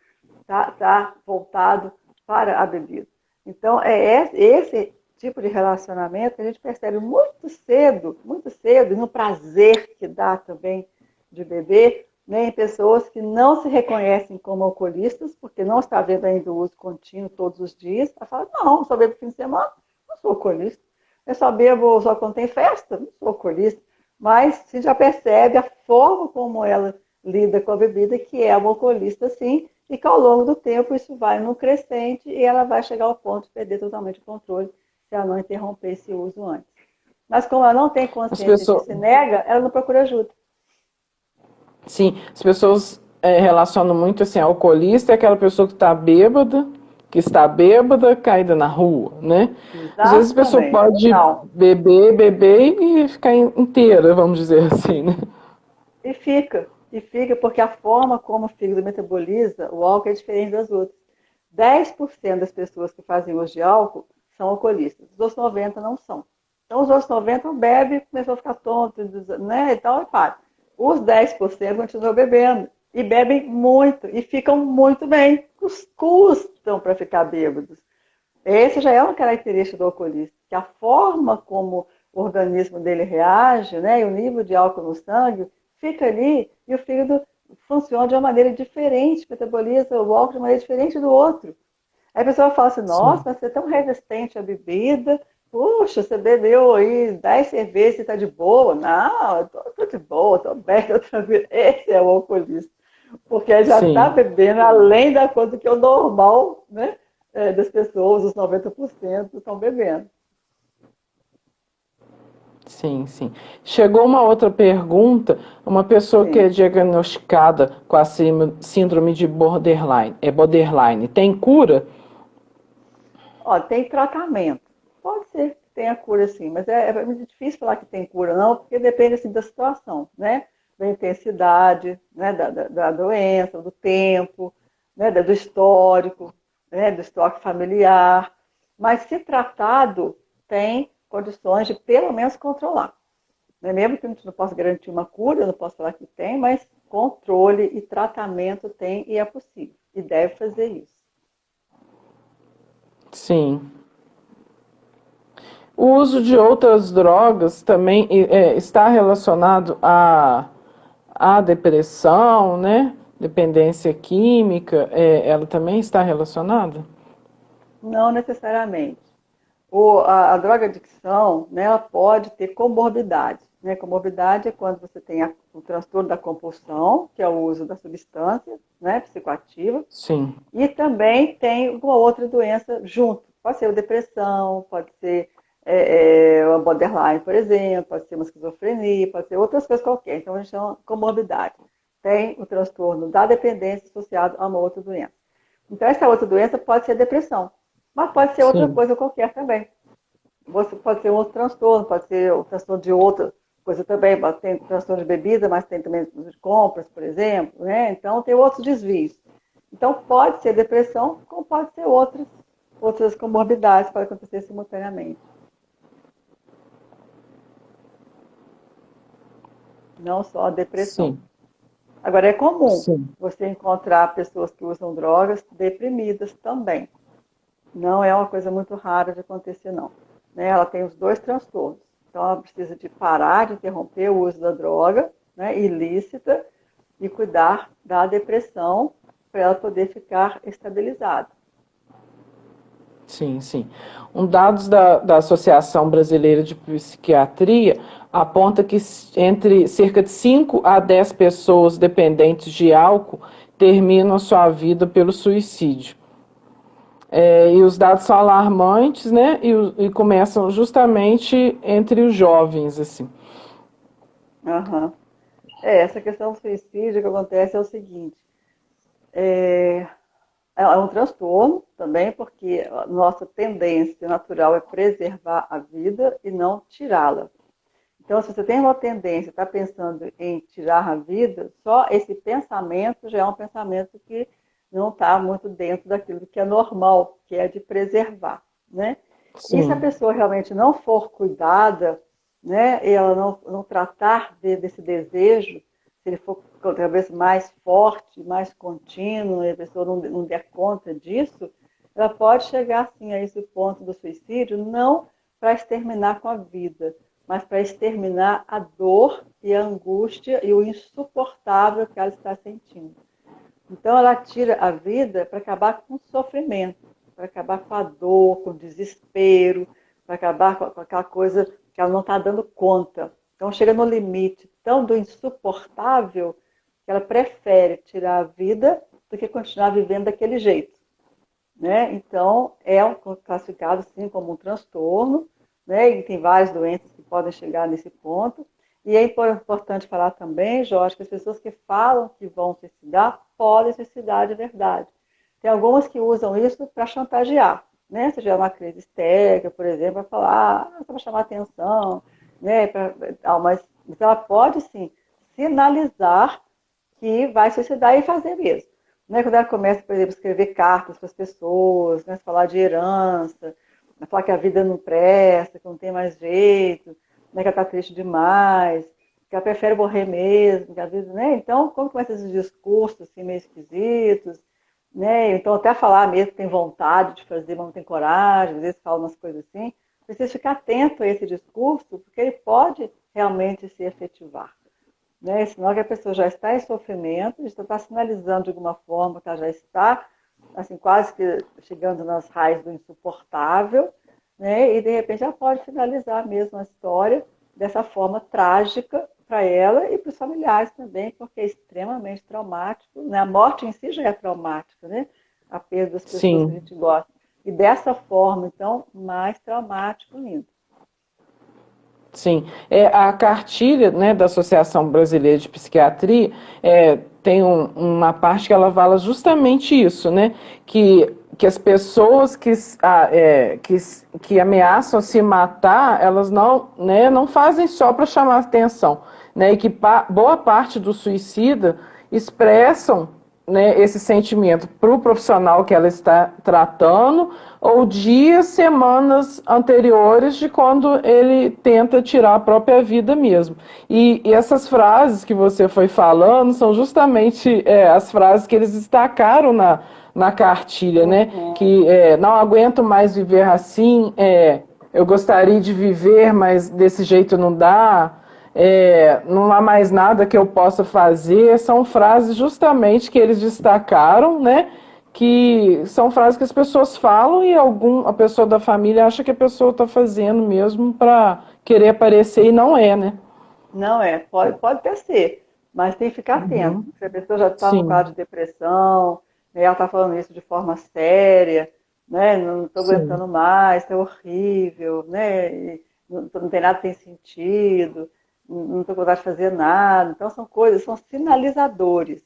tá voltado para a bebida. Então, é esse tipo de relacionamento que a gente percebe muito cedo, e no prazer que dá também de beber, né, em pessoas que não se reconhecem como alcoolistas, porque não está vendo ainda o uso contínuo todos os dias, ela fala, não, só bebo fim de semana, não sou alcoolista. Eu só bebo só quando tem festa, não sou alcoolista. Mas você já percebe a forma como ela lida com a bebida, que é uma alcoolista, sim, e que ao longo do tempo isso vai no crescente e ela vai chegar ao ponto de perder totalmente o controle se ela não interromper esse uso antes. Mas como ela não tem As consciência pessoas, disso e nega, ela não procura ajuda. sim, as pessoas relacionam muito assim, alcoolista é aquela pessoa que está bêbada, caída na rua, né? Às vezes a pessoa Exatamente. pode Não. beber e ficar inteira, vamos dizer assim, né? E fica porque a forma como o fígado metaboliza o álcool é diferente das outras. 10% das pessoas que fazem uso de álcool são alcoolistas, os outros 90% não são. Então os outros 90% bebe, começou a ficar tonto, né, e tal, e para. Os 10% continuam bebendo, e bebem muito, e ficam muito bem, custam para ficar bêbados. Essa já é uma característica do alcoolista, que a forma como o organismo dele reage, né, e o nível de álcool no sangue, fica ali e o fígado funciona de uma maneira diferente, metaboliza o álcool de uma maneira diferente do outro. Aí a pessoa fala assim, nossa, Sim, mas você é tão resistente à bebida, puxa, você bebeu aí 10 cervejas e está de boa. Não, eu tô de boa, tô bem, tô tranquilo. Esse é o alcoolista. Porque já está sim, bebendo além da coisa que é o normal, né? Das pessoas, os 90% estão bebendo. sim, sim. Chegou uma outra pergunta, uma pessoa que é Sim. diagnosticada com a síndrome de borderline, tem cura? Ó, tem tratamento. Pode ser que tenha cura sim, mas é muito difícil falar que tem cura, não, porque depende assim, da situação, né? Da intensidade, né? Da doença, do tempo, né? Do histórico, né? Do histórico familiar. Mas se tratado, tem condições de pelo menos controlar. Né? Mesmo que a gente não possa garantir uma cura, eu não posso falar que tem, mas controle e tratamento tem e é possível. E deve fazer isso. Sim. O uso de outras drogas também está relacionado à depressão, né? Dependência química, ela também está relacionada? Não necessariamente. A droga adicção, né, ela pode ter comorbidade. Né? Comorbidade é quando você tem o transtorno da compulsão, que é o uso da substância, né, psicoativa, Sim, e também tem uma outra doença junto. Pode ser a depressão, pode ser uma borderline, por exemplo, pode ser uma esquizofrenia, pode ser outras coisas qualquer. Então a gente chama comorbidade. Tem o transtorno da dependência associado a uma outra doença. Então essa outra doença pode ser depressão, mas pode ser outra sim, coisa qualquer também. Você pode ser um outro transtorno, pode ser o transtorno de outra coisa também. Tem transtorno de bebida, mas tem também de compras, por exemplo, né? Então tem outros desvios. Então pode ser depressão, como pode ser outras comorbidades que podem acontecer simultaneamente. Não só a depressão. sim, Agora é comum sim, você encontrar pessoas que usam drogas deprimidas também. Não é uma coisa muito rara de acontecer, não. Né? Ela tem os dois transtornos. Então, ela precisa de parar, de interromper o uso da droga, né, ilícita, e cuidar da depressão para ela poder ficar estabilizada. Sim, sim. Um dados da Associação Brasileira de Psiquiatria aponta que entre cerca de 5 a 10 pessoas dependentes de álcool terminam a sua vida pelo suicídio. E os dados são alarmantes, né? E começam justamente entre os jovens, assim. Aham. Essa questão do suicídio que acontece é o seguinte, é, é um transtorno também, porque a nossa tendência natural é preservar a vida e não tirá-la. Então, se você tem uma tendência, está pensando em tirar a vida, só esse pensamento já é um pensamento que não está muito dentro daquilo que é normal, que é de preservar, né? E se a Sim, pessoa realmente não for cuidada, né, e ela não tratar desse desejo, se ele for talvez mais forte, mais contínuo, e a pessoa não der conta disso, ela pode chegar sim a esse ponto do suicídio, não para exterminar com a vida, mas para exterminar a dor e a angústia e o insuportável que ela está sentindo. Então, ela tira a vida para acabar com o sofrimento, para acabar com a dor, com o desespero, para acabar com aquela coisa que ela não está dando conta. Então, chega no limite tão do insuportável que ela prefere tirar a vida do que continuar vivendo daquele jeito. Né? Então, é classificado sim como um transtorno, né? E tem várias doenças que podem chegar nesse ponto. E é importante falar também, Jorge, que as pessoas que falam que vão suicidar podem suicidar de verdade. Tem algumas que usam isso para chantagear, né? Se tiver uma crise histérica, por exemplo, para falar, só para chamar atenção, né? Mas ela pode sim sinalizar que vai suicidar e fazer mesmo. Né? Quando ela começa, por exemplo, a escrever cartas para as pessoas, né? Falar de herança, falar que a vida não presta, que não tem mais jeito, né? Que ela está triste demais, que ela prefere morrer mesmo, que a vida, né? Então, quando começa esses discursos assim, meio esquisitos, né? Então, até falar mesmo que tem vontade de fazer, mas não tem coragem, às vezes fala umas coisas assim, precisa ficar atento a esse discurso, porque ele pode realmente se efetivar. Né? Senão que a pessoa já está em sofrimento, já está sinalizando de alguma forma que ela já está assim, quase que chegando nas raízes do insuportável, né? E de repente ela pode finalizar mesmo a história dessa forma trágica para ela e para os familiares também, porque é extremamente traumático. Né? A morte em si já é traumática, né? A perda das pessoas que a sim. gente gosta. E dessa forma, então, mais traumático ainda. Sim, a cartilha, né, da Associação Brasileira de Psiquiatria tem uma parte que ela fala justamente isso, né, que as pessoas que ameaçam se matar, elas não, né, não fazem só para chamar atenção, né, e que boa parte do suicida expressam, né, esse sentimento para o profissional que ela está tratando, ou dias, semanas anteriores de quando ele tenta tirar a própria vida mesmo. E essas frases que você foi falando são justamente as frases que eles destacaram na cartilha, né? Uhum. Que não aguento mais viver assim, eu gostaria de viver, mas desse jeito não dá. Não há mais nada que eu possa fazer, são frases justamente que eles destacaram, né? Que são frases que as pessoas falam e a pessoa da família acha que a pessoa está fazendo mesmo para querer aparecer e não é, né? Não é, pode até ser, mas tem que ficar atento. Uhum. Se a pessoa já está no Sim, quadro de depressão, né, ela está falando isso de forma séria, né, não estou sim, aguentando mais, é horrível, né, não tem nada que tem sentido, não estou com vontade de fazer nada. Então são coisas, são sinalizadores,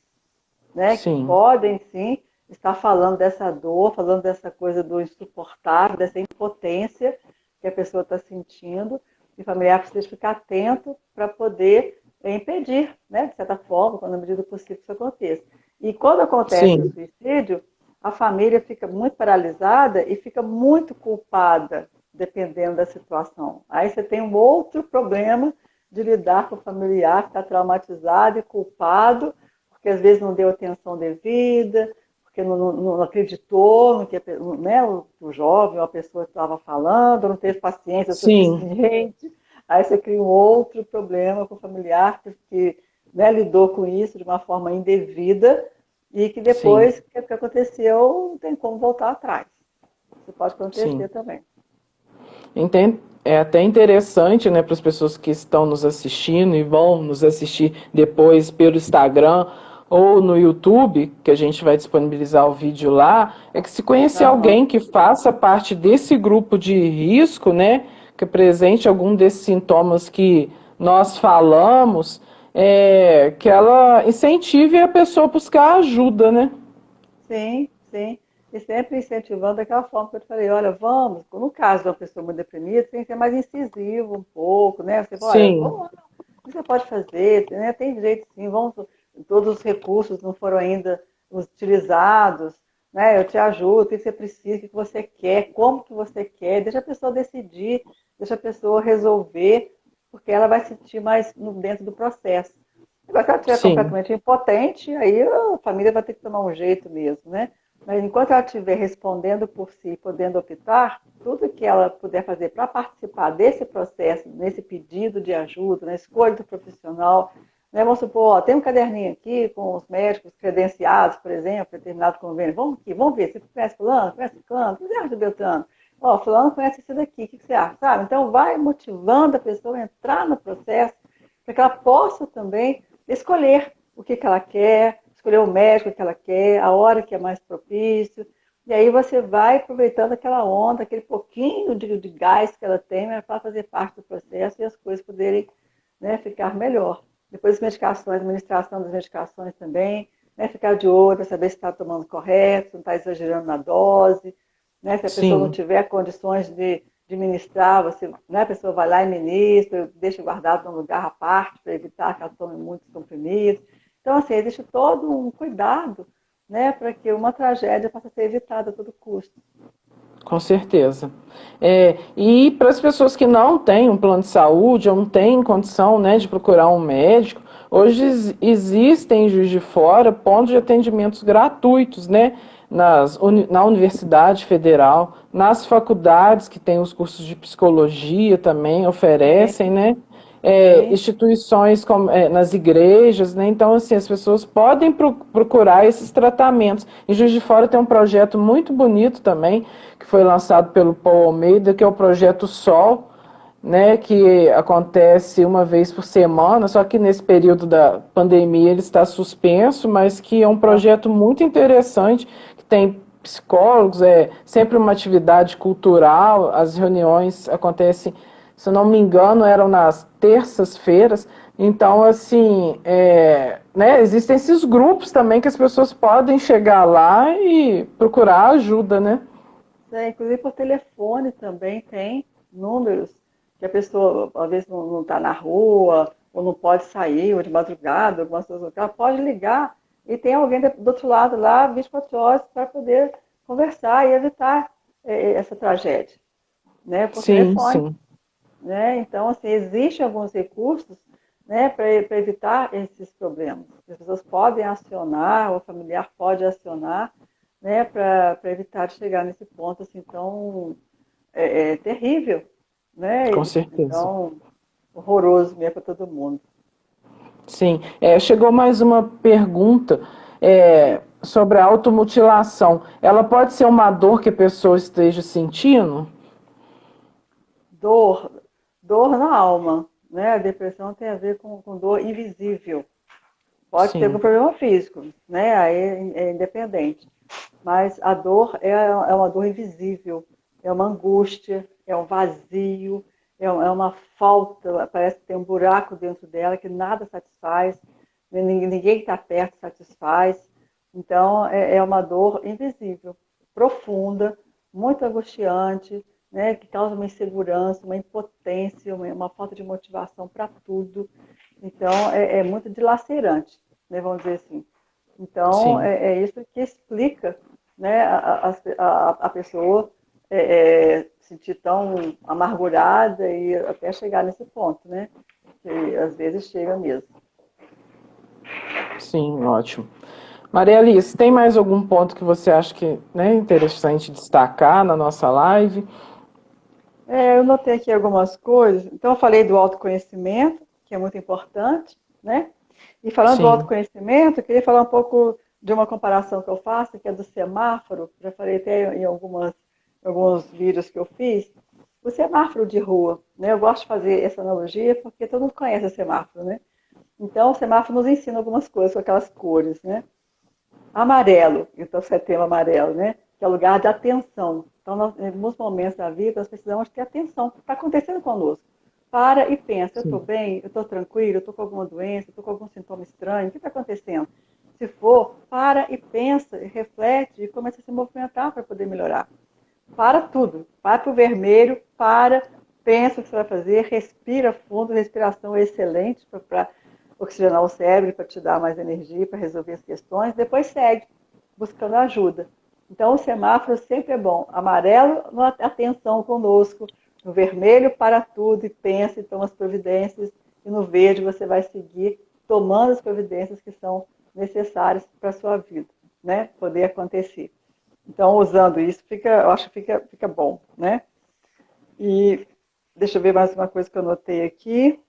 né, que sim, podem sim estar falando dessa dor, falando dessa coisa do insuportável, dessa impotência que a pessoa está sentindo, e o familiar precisa ficar atento para poder impedir, né, de certa forma, quando na medida do possível que isso aconteça. E quando acontece o sim, suicídio, a família fica muito paralisada e fica muito culpada, dependendo da situação. Aí você tem um outro problema de lidar com o familiar que está traumatizado e culpado, porque às vezes não deu atenção devida, porque não acreditou no que né, o jovem ou a pessoa estava falando, não teve paciência sim, suficiente. Aí você cria um outro problema com o familiar que né, lidou com isso de uma forma indevida e que sim. depois que aconteceu não tem como voltar atrás. Isso pode sim. acontecer também. É até interessante, né, para as pessoas que estão nos assistindo e vão nos assistir depois pelo Instagram ou no YouTube, que a gente vai disponibilizar o vídeo lá, é que se conhecer Aham. alguém que faça parte desse grupo de risco, né, que apresente algum desses sintomas que nós falamos, que ela incentive a pessoa a buscar ajuda, né? Sim, sim. E sempre incentivando daquela forma que eu te falei, olha, vamos, no caso de uma pessoa muito deprimida, tem que ser mais incisivo um pouco, né? Você fala, olha, Sim, vamos lá, o que você pode fazer, né? Tem jeito sim, vamos, todos os recursos não foram ainda utilizados, né? Eu te ajudo, o que você precisa, o que você quer, como que você quer, deixa a pessoa decidir, deixa a pessoa resolver, porque ela vai se sentir mais dentro do processo. Agora, se ela estiver sim, completamente impotente, aí a família vai ter que tomar um jeito mesmo, né? Mas enquanto ela estiver respondendo por si, podendo optar, tudo que ela puder fazer para participar desse processo, nesse pedido de ajuda, na escolha do profissional, né? Vamos supor, ó, tem um caderninho aqui com os médicos credenciados, por exemplo, determinado convênio. Vamos aqui, vamos ver, você conhece fulano, conhece fulano, o que você acha do Beltrano? Ó, fulano conhece isso daqui, o que você acha, sabe? Então vai motivando a pessoa a entrar no processo para que ela possa também escolher o que, que ela quer, escolher o médico que ela quer, a hora que é mais propício. E aí você vai aproveitando aquela onda, aquele pouquinho de gás que ela tem, né, para fazer parte do processo e as coisas poderem, né, ficar melhor. Depois as medicações, a administração das medicações também, né, ficar de olho para saber se está tomando correto, se não está exagerando na dose, né, se a pessoa não sim. tiver condições de ministrar, você, né, a pessoa vai lá e ministra, deixa guardado num lugar à parte para evitar que ela tome muitos comprimidos. Então, assim, existe todo um cuidado, né, para que uma tragédia possa ser evitada a todo custo. Com certeza. E para as pessoas que não têm um plano de saúde ou não têm condição, né, de procurar um médico, hoje existem em Juiz de Fora pontos de atendimentos gratuitos, né, na Universidade Federal, nas faculdades que têm os cursos de psicologia também oferecem, Sim, né, sim, instituições como, nas igrejas, né? Então, assim, as pessoas podem procurar esses tratamentos. Em Juiz de Fora tem um projeto muito bonito também, que foi lançado pelo Paul Almeida, que é o Projeto Sol, né, que acontece uma vez por semana, só que nesse período da pandemia ele está suspenso, mas que é um aham, projeto muito interessante, que tem psicólogos, é sempre uma atividade cultural, as reuniões acontecem, se eu não me engano, eram nas terças-feiras, então, assim, né, existem esses grupos também que as pessoas podem chegar lá e procurar ajuda, né? inclusive por telefone também tem números que a pessoa, às vezes, não está na rua, ou não pode sair, ou de madrugada, algumas coisas, ela pode ligar e tem alguém do outro lado lá, 24 horas, para poder conversar e evitar essa tragédia, né, por Sim, telefone. sim. Né? Então, assim, existem alguns recursos, né, para evitar esses problemas. As pessoas podem acionar, o familiar pode acionar, né, para evitar de chegar nesse ponto assim tão terrível, Com né, certeza. então horroroso mesmo para todo mundo. Sim. Chegou mais uma pergunta sobre a automutilação. Ela pode ser uma dor que a pessoa esteja sentindo? Dor, dor na alma, né? A depressão tem a ver com dor invisível. Pode ter algum Sim, problema físico, né? Aí é independente. Mas a dor é uma dor invisível, é uma angústia, é um vazio, é uma falta, parece que tem um buraco dentro dela que nada satisfaz, ninguém que está perto satisfaz. Então, é uma dor invisível, profunda, muito angustiante, né, que causa uma insegurança, uma impotência, uma falta de motivação para tudo. Então, é muito dilacerante, né, vamos dizer assim. Então, sim. é isso que explica, né, a pessoa sentir tão amargurada e até chegar nesse ponto, né? Que às vezes chega mesmo. Sim, ótimo. Maria Alice, tem mais algum ponto que você acha que, né, interessante destacar na nossa live? Eu notei aqui algumas coisas. Então, eu falei do autoconhecimento, que é muito importante, né? E falando do Sim, autoconhecimento, eu queria falar um pouco de uma comparação que eu faço, que é do semáforo. Já falei até em alguns vídeos que eu fiz, o semáforo de rua, né? Eu gosto de fazer essa analogia porque todo mundo conhece o semáforo, né? Então, o semáforo nos ensina algumas coisas com aquelas cores, né? Amarelo, então setembro amarelo, né? Que é o lugar de atenção. Então, em alguns momentos da vida, nós precisamos ter atenção. O que está acontecendo conosco? Para e pensa, eu estou Sim. bem? Eu estou tranquilo? Eu estou com alguma doença? Eu estou com algum sintoma estranho? O que está acontecendo? Se for, para e pensa, e reflete e começa a se movimentar para poder melhorar. Para tudo. Para para o vermelho, pensa o que você vai fazer, respira fundo, respiração é excelente para oxigenar o cérebro, para te dar mais energia, para resolver as questões. Depois segue, buscando ajuda. Então, o semáforo sempre é bom. Amarelo, atenção conosco. No vermelho, para tudo e pensa e toma as providências. E no verde, você vai seguir tomando as providências que são necessárias para a sua vida, né? Poder acontecer. Então, usando isso, eu acho que fica bom, né? E deixa eu ver mais uma coisa que eu notei aqui.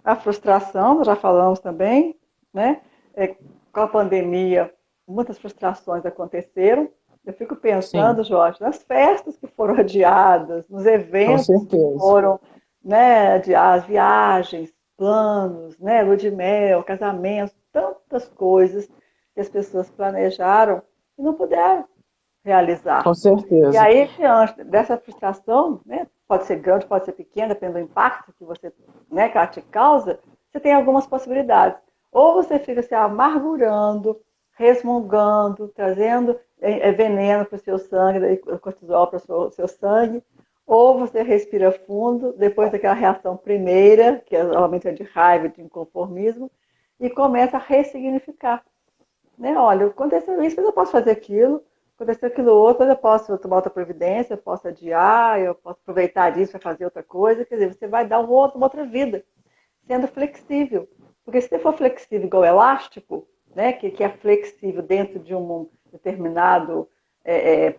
A frustração, nós já falamos também, né? Com a pandemia, muitas frustrações aconteceram. Eu fico Sim, pensando, Jorge, nas festas que foram adiadas, nos com eventos que certeza. foram, né, adiados, viagens, planos, né, lua de mel, casamentos, tantas coisas que as pessoas planejaram e não puderam Com realizar. E certeza. aí, diante dessa frustração, né, pode ser grande, pode ser pequena, dependendo do impacto que você, né, que ela te causa, você tem algumas possibilidades. Ou você fica se amargurando, resmungando, trazendo veneno para o seu sangue, cortisol para o seu sangue, ou você respira fundo, depois daquela reação primeira, que normalmente é de raiva, de inconformismo, e começa a ressignificar, né? Olha, aconteceu isso, mas eu posso fazer aquilo, aconteceu aquilo outro, mas eu posso tomar outra providência, eu posso adiar, eu posso aproveitar disso para fazer outra coisa. Quer dizer, você vai dar uma outra vida, sendo flexível. Porque se você for flexível igual elástico, né, que é flexível dentro de um determinado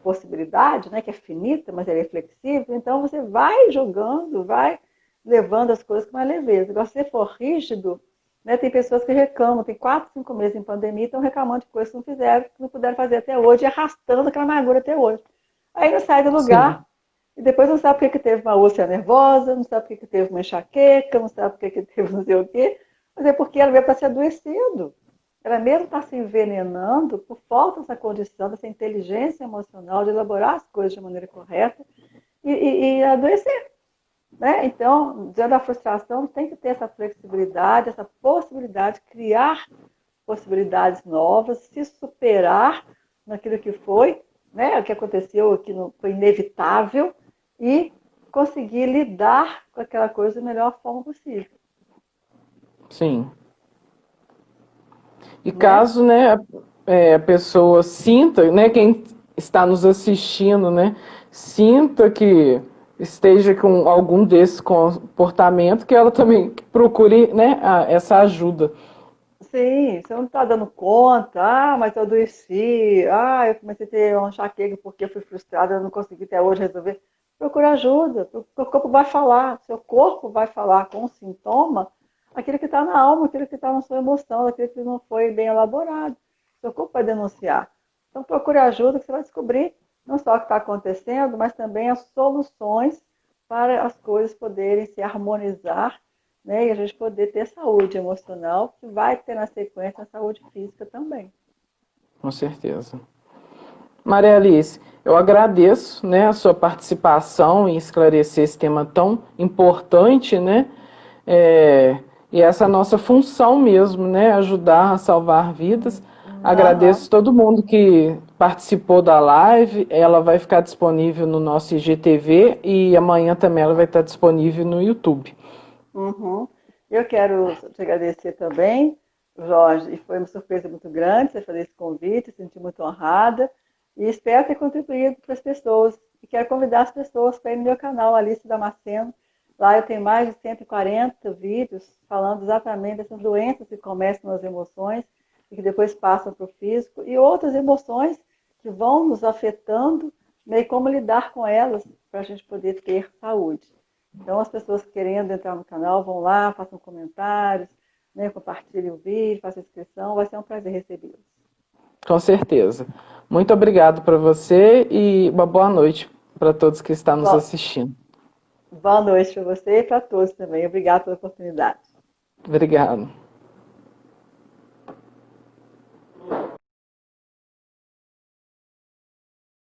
possibilidade, né, que é finita, mas ele é flexível, então você vai jogando, vai levando as coisas com mais leveza. Agora, se você for rígido, né, tem pessoas que reclamam, tem 4, 5 meses em pandemia, estão reclamando de coisas que não fizeram, que não puderam fazer até hoje, e arrastando aquela amargura até hoje. Aí não sai do lugar, Sim, e depois não sabe por que teve uma úlcera nervosa, não sabe por que teve uma enxaqueca, não sabe por que teve não sei o quê, mas é porque ela veio para se adoecendo. Ela mesmo está se envenenando por falta dessa condição, dessa inteligência emocional de elaborar as coisas de maneira correta e adoecer. Né? Então, diante da frustração, tem que ter essa flexibilidade, essa possibilidade de criar possibilidades novas, se superar naquilo que foi, né? O que aconteceu, o que não foi inevitável, e conseguir lidar com aquela coisa da melhor forma possível. sim. E Né? caso, né, a pessoa sinta, né, quem está nos assistindo, né, sinta que esteja com algum desse comportamento, que ela também procure, né, essa ajuda. Sim, você não está dando conta. Ah, mas eu adoeci. Ah, eu comecei a ter uma enxaqueca porque eu fui frustrada, eu não consegui até hoje resolver. Procura ajuda. O corpo vai falar. Seu corpo vai falar com o sintoma aquilo que está na alma, aquilo que está na sua emoção, aquilo que não foi bem elaborado. Seu corpo vai denunciar. Então procure ajuda que você vai descobrir não só o que está acontecendo, mas também as soluções para as coisas poderem se harmonizar, né? E a gente poder ter saúde emocional, que vai ter na sequência a saúde física também. Com certeza. Maria Alice, eu agradeço, né, a sua participação em esclarecer esse tema tão importante, né? É, e essa é a nossa função mesmo, né? Ajudar a salvar vidas. Aham. Agradeço todo mundo que participou da live. Ela vai ficar disponível no nosso IGTV e amanhã também ela vai estar disponível no YouTube. Uhum. Eu quero te agradecer também, Jorge, e foi uma surpresa muito grande você fazer esse convite, senti muito honrada e espero ter contribuído para as pessoas. E quero convidar as pessoas para ir no meu canal, Alice Damasceno. Lá eu tenho mais de 140 vídeos falando exatamente dessas doenças que começam nas emoções e que depois passam para o físico e outras emoções que vão nos afetando, né, e como lidar com elas para a gente poder ter saúde. Então, as pessoas querendo entrar no canal, vão lá, façam comentários, né, compartilhem o vídeo, façam inscrição, vai ser um prazer recebê-los. Com certeza. Muito obrigado para você e uma boa noite para todos que estão nos Bom, assistindo. boa noite para você e para todos também. Obrigada pela oportunidade. Obrigado.